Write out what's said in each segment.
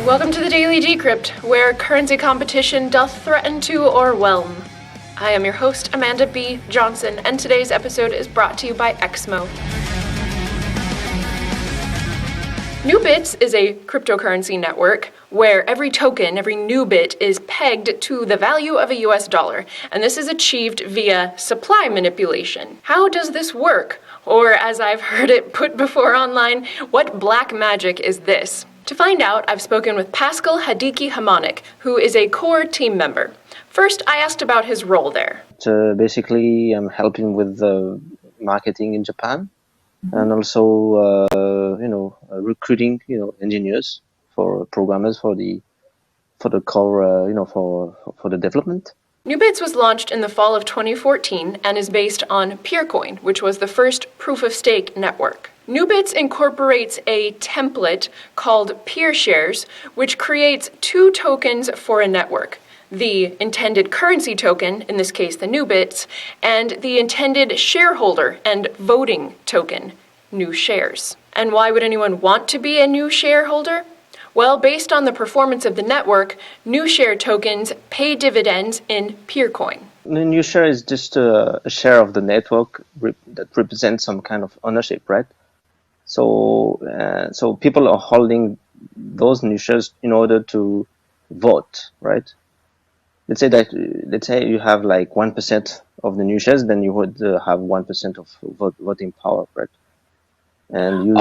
Welcome to the Daily Decrypt, where currency competition doth threaten to o'erwhelm. I am your host, Amanda B. Johnson, and today's episode is brought to you by Exmo. Nubits is a cryptocurrency network where every token, every Nubit, is pegged to the value of a US dollar, and this is achieved via supply manipulation. How does this work? Or, as I've heard it put before online, what black magic is this? To find out, I've spoken with Pascal Hideki Hamonic, who is a core team member. First, I asked about his role there. Basically, I'm helping with the marketing in Japan, and also, recruiting, engineers for programmers for the core, for the development. Nubits was launched in the fall of 2014 and is based on Peercoin, which was the first proof-of-stake network. Nubits incorporates a template called peer shares, which creates two tokens for a network: the intended currency token, in this case the Nubits, and the intended shareholder and voting token, new shares. And why would anyone want to be a new shareholder? Well, based on the performance of the network, new share tokens pay dividends in Peercoin. The new share is just a share of the network that represents some kind of ownership, right? So people are holding those new shares in order to vote, right? Let's say you have like 1% of the new shares, then you would have 1% of voting power, right? And you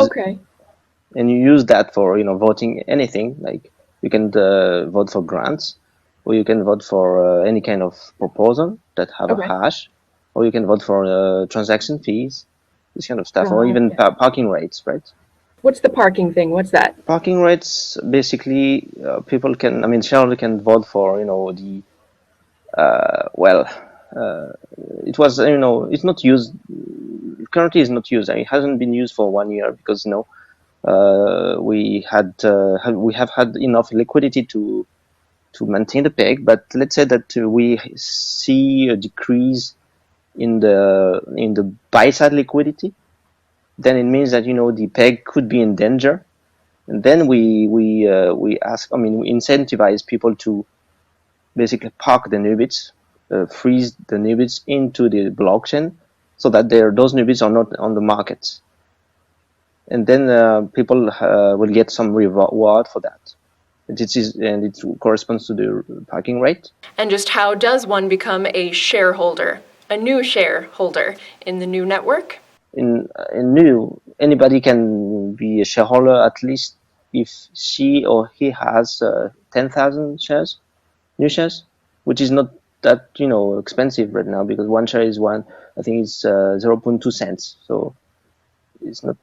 use that for voting anything. Like you can vote for grants, or you can vote for any kind of proposal that have a hash, or you can vote for transaction fees, this kind of stuff, or even parking rates, right? What's the parking thing? What's that? Parking rates, basically, shareholder can vote for it was it's not used currently. It's not used. It hasn't been used for 1 year because we have had enough liquidity to maintain the peg. But let's say that we see a decrease in the buy side liquidity, then it means that the peg could be in danger, and then we incentivize people to basically park the Nubits, freeze the Nubits into the blockchain, so that those Nubits are not on the market. And then people will get some reward for that. It corresponds to the parking rate. And just how does one become a shareholder, a new shareholder in the new network? In new, anybody can be a shareholder at least if she or he has 10,000 shares, new shares, which is not that expensive right now, because one share is I think it's 0.2 cents. So it's not,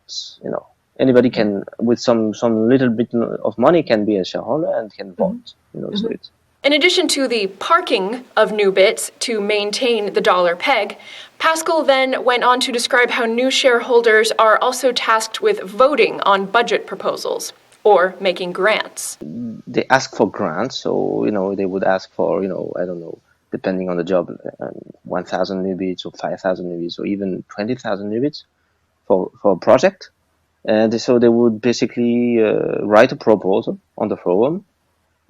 anybody can, with some little bit of money, can be a shareholder and can vote. So it's. In addition to the parking of Nubits to maintain the dollar peg, Pascal then went on to describe how new shareholders are also tasked with voting on budget proposals or making grants. They ask for grants, so they would ask for I don't know, depending on the job, 1,000 Nubits or 5,000 Nubits or even 20,000 Nubits for a project. And so they would basically write a proposal on the forum.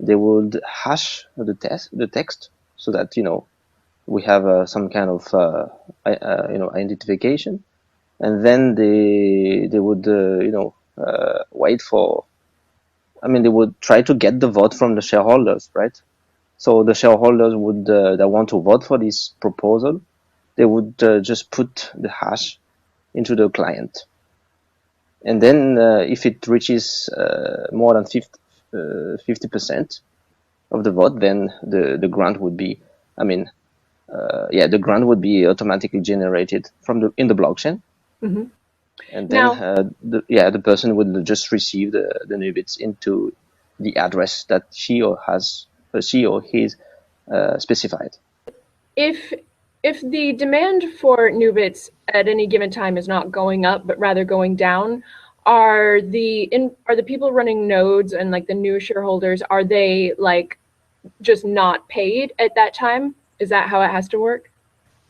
They would hash the text so that we have some kind of identification, and then they would wait for. They would try to get the vote from the shareholders, right? So the shareholders would that want to vote for this proposal, they would just put the hash into the client. And then if it reaches more than 50% of the vote, then the grant would be, the grant would be automatically generated in the blockchain. Mm-hmm. And then the person would just receive the Nubits into the address that she or he specified. If the demand for Nubits at any given time is not going up, but rather going down, are the people running nodes and like the new shareholders, are they like just not paid at that time? Is that how it has to work?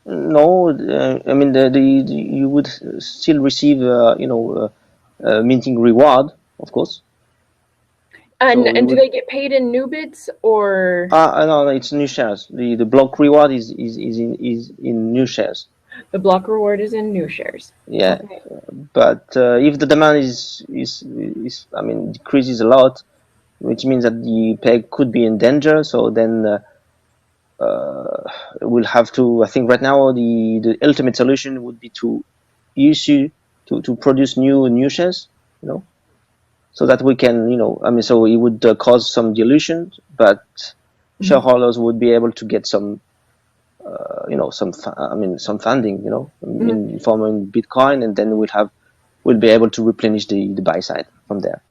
No, you would still receive minting reward, of course. And do they get paid in Nubits or? No, it's new shares. The block reward is in new shares. The block reward is in new shares. Yeah, Okay. but if the demand is I mean decreases a lot, which means that the peg could be in danger. So then we'll have to. I think right now the ultimate solution would be to issue to produce new shares, so that we can, I mean, so it would cause some dilution, but shareholders would be able to get some, some funding, in form of Bitcoin, and then we'll be able to replenish the buy side from there.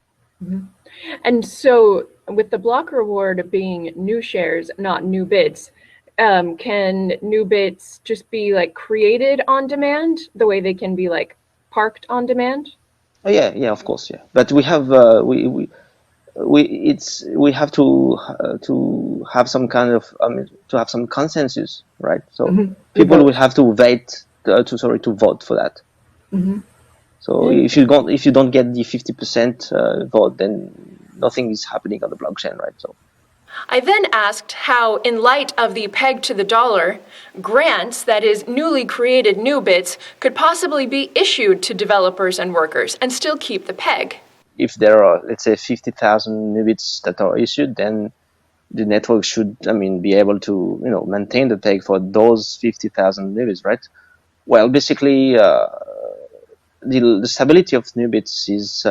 And so, with the block reward being new shares, not new bits, can new bits just be like created on demand the way they can be like parked on demand? Oh yeah, of course, yeah. But we have we have to have some kind of to have some consensus, right? So people will have to to vote for that. So if you don't get the 50% vote, then nothing is happening on the blockchain, right? So I then asked how, in light of the peg to the dollar, grants, that is, newly created new bits, could possibly be issued to developers and workers and still keep the peg. If there are, let's say, 50,000 Nubits that are issued, then the network should, be able to, maintain the peg for those 50,000 Nubits, right? Well, basically, the stability of Nubits is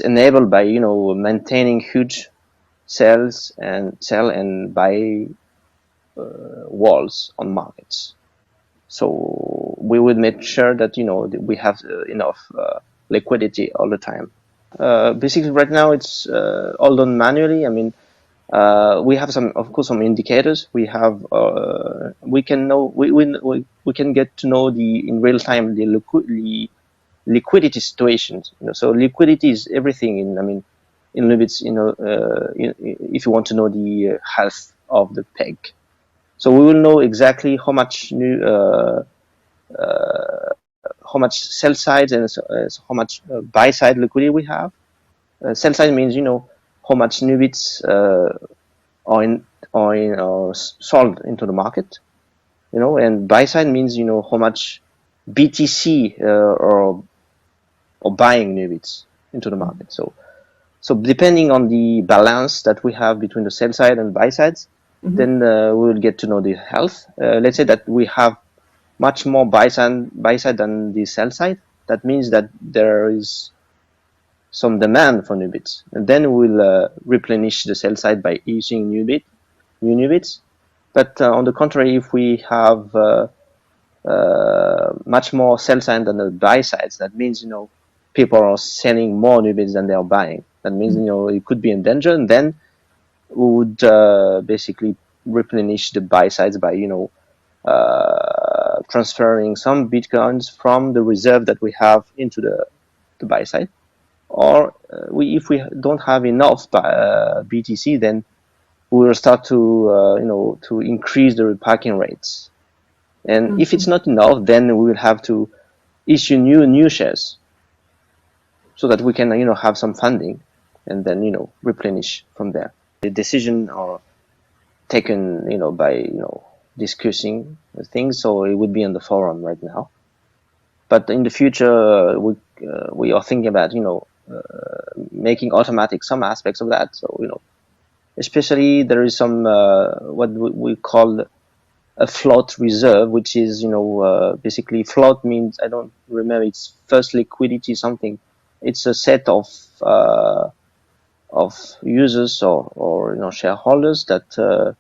enabled by, maintaining huge cells and buy walls on markets. So we would make sure that we have enough liquidity all the time. Basically, right now it's all done manually. I mean, we have some indicators. We have we can know we can get to know in real time the liquidity situations. So liquidity is everything in Nubits. If you want to know the health of the peg. So we will know exactly how much sell side and how much buy side liquidity we have. Sell side means how much Nubits are sold into the market, and buy side means how much BTC or buying Nubits into the market. So depending on the balance that we have between the sell side and buy sides, then we will get to know the health. Let's say that we have much more buy side than the sell side. That means that there is some demand for Nubits, and then we'll replenish the sell side by issuing new Nubits. But on the contrary, if we have much more sell side than the buy sides, that means people are selling more Nubits than they are buying. That means it could be in danger, and then we would basically replenish the buy sides by transferring some Bitcoins from the reserve that we have into the buy side. Or if we don't have enough BTC, then we will start to increase the repacking rates. And if it's not enough, then we will have to issue new shares, so that we can have some funding, and then replenish from there. The decision are taken by discussing things, so it would be on the forum right now. But in the future, we are thinking about making automatic some aspects of that. So especially there is some what we call a float reserve, which is basically float means, I don't remember, it's first liquidity something. It's a set of users or shareholders that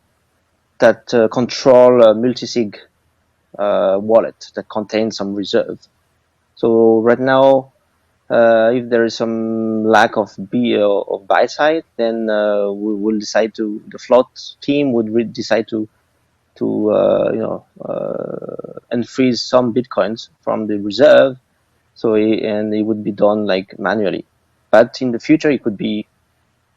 control a multi-sig wallet that contains some reserve. So right now, if there is some lack of buy side, then we will decide the float team would decide to unfreeze some Bitcoins from the reserve. So and it would be done like manually. But in the future, it could be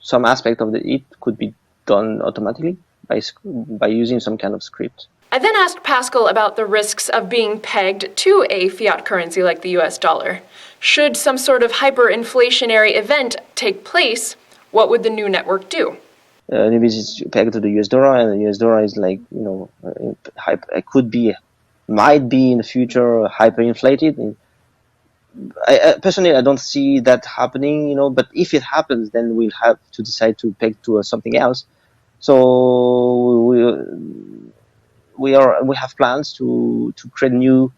it could be done automatically by using some kind of script. I then asked Pascal about the risks of being pegged to a fiat currency like the US dollar. Should some sort of hyperinflationary event take place, what would the new network do? Nubits is pegged to the US dollar, and the US dollar is like, it might be in the future hyperinflated. Personally, I don't see that happening, but if it happens, then we'll have to decide to peg to something else. So we have plans to create new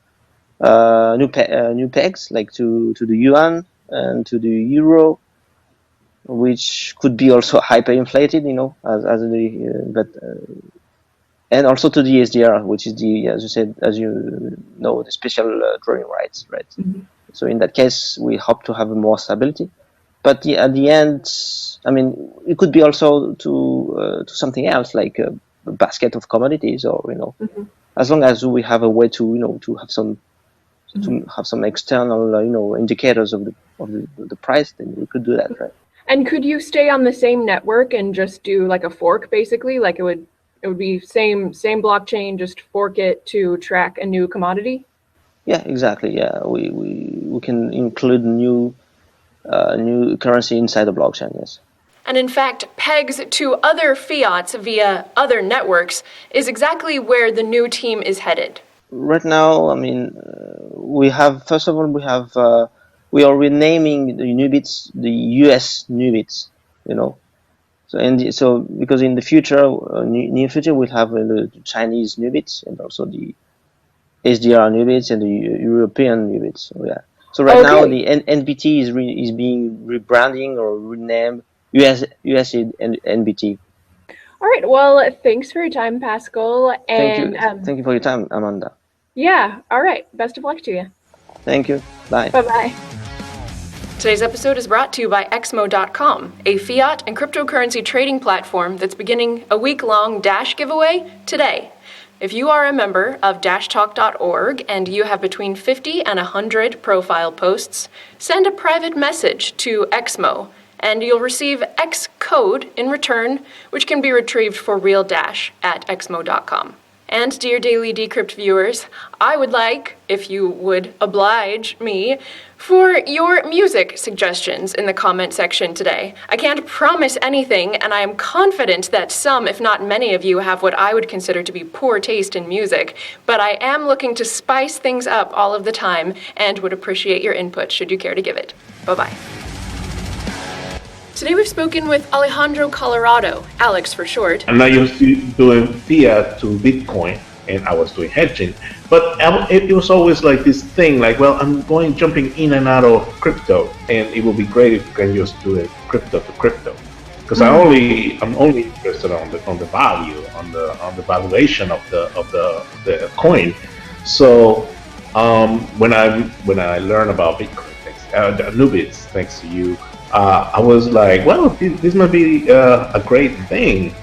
pegs, like to the yuan and to the euro, which could be also hyperinflated, and also to the SDR, which is as you know, the special drawing rights, right? Mm-hmm. So in that case, we hope to have more stability. But at the end, I mean, it could be also to something else, like a basket of commodities, or mm-hmm. as long as we have a way to have some mm-hmm. to have some external indicators of the price, then we could do that, right? And could you stay on the same network and just do like a fork, basically? Like it would be same blockchain, just fork it to track a new commodity? Yeah, exactly. Yeah, we can include new currency inside the blockchain. Yes. And in fact, pegs to other fiats via other networks is exactly where the new team is headed. Right now, I mean, we are renaming the Nubits the US Nubits. So because in the future, near future, we'll have the Chinese Nubits and also the SDR Nubits and the European Nubits. So yeah. So right now the NBT is being rebranding or renamed US NBT. All right. Well, thanks for your time, Pascal. And thank you for your time, Amanda. Yeah. All right. Best of luck to you. Thank you. Bye. Bye-bye. Today's episode is brought to you by Exmo.com, a fiat and cryptocurrency trading platform that's beginning a week-long Dash giveaway today. If you are a member of dashtalk.org and you have between 50 and 100 profile posts, send a private message to Exmo, and you'll receive X code in return, which can be retrieved for real Dash at Exmo.com. And dear Daily Decrypt viewers, I would like, if you would oblige me, for your music suggestions in the comment section today. I can't promise anything, and I am confident that some, if not many of you, have what I would consider to be poor taste in music, but I am looking to spice things up all of the time and would appreciate your input should you care to give it. Bye-bye. Today we've spoken with Alejandro Colorado, Alex for short. And I used to doing fiat to Bitcoin, and I was doing hedging. But it was always like this thing, like, well, I'm jumping in and out of crypto, and it would be great if you can just do it crypto to crypto. Because I'm only interested on the value, on the valuation of the coin. So when I learned about Bitcoin, Nubits, thanks to you. I was like, well, this might be a great thing.